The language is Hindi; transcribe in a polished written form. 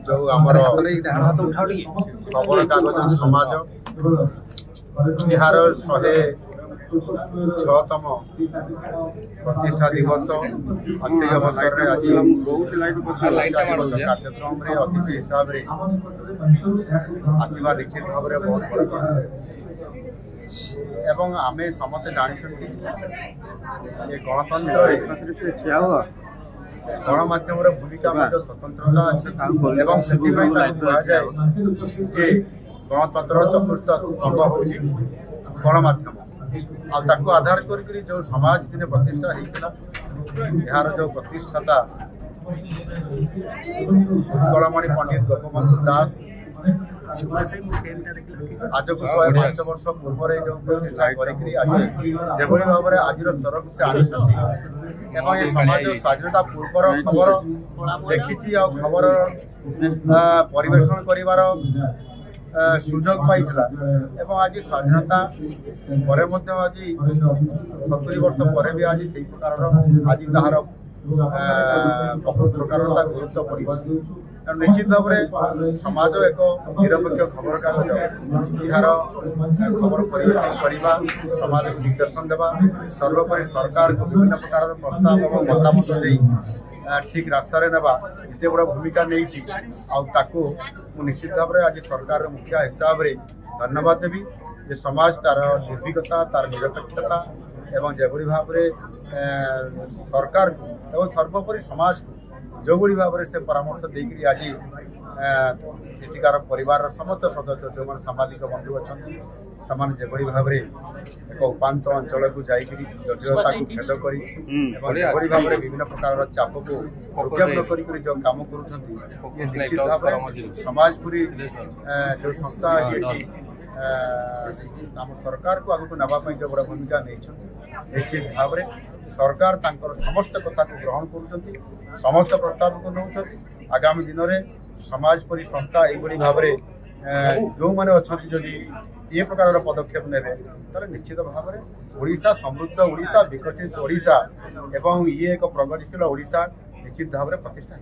जो आमर खबर कागज समाज यार 106तम प्रतिष्ठा दिवस से अवसर में आज कार्यक्रम अतिथि हिसाब से आसवा निश्चित भाव में बहुत बड़ा एवं आमे समस्त जानते ये गणतंत्र गणमाध्यम भूमिका स्वतंत्रता अच्छी जे गणतंत्र चतुर्थ स्तंभ हूँ गणमाध्यम आधार कर जो समाज दिन प्रतिष्ठा होता यार जो प्रतिष्ठाता उत्कलमणि पंडित गोपबंधु दास आज को 105 वर्ष पूर्व जो प्रतिष्ठा कर भाव में आज स्तर को से आनी ये समाज स्वाधीनता पूर्वर खबर देखी खबर परिवेषण कर सुजोग पाइला एवं आज स्वाधीनता पर आज 70 वर्ष पर भी आज से प्रकार आज तार बहुत प्रकार गुरुत्व पड़ निश्चित भाव में समाज एक निरपेक्ष खबर कागज यार खबर परिवेषण करवा समाज को दिग्दर्शन देवा सर्वोपरि सरकार को विभिन्न प्रकार प्रस्ताव और मतामत दे ठीक रास्तार नेबा एत बड़ा भूमिका नहीं निश्चित भाव में आज सरकार मुखिया हिसाब से धन्यवाद देवी जे समाज तार निर्भीकता तार निरपेक्षता एवं जो भाव में सरकार को एवं सर्वोपरि समाज को जो भाव में से परामर्श देकर आज एଠିକାର परिवार समस्त सदस्य जो मैंने सामाजिक बंधु अच्छा से भाव में एक उपांत अंचल को जाकरी जटिलता को भेद कर भाव में विभिन्न प्रकार चाप को उपलब्ध कर जो कम कर निश्चित भाव समाजपुरी जो संस्था आम सरकार को आगे नापी जो बड़ा भूमिका नहीं निश्चित भाव में सरकार समस्त कथा को ग्रहण कर समस्त प्रस्ताव को नौ आगामी दिन में समाजपरी संस्था यही भाव में जो मैंने अच्छा जदि ये प्रकार पदक्षेप ने निश्चित भाव में ओडिशा समृद्ध ओडिशा विकसित ओडिशा एवं ये एक प्रगतिशील ओडिशा निश्चित भाव में प्रतिष्ठा।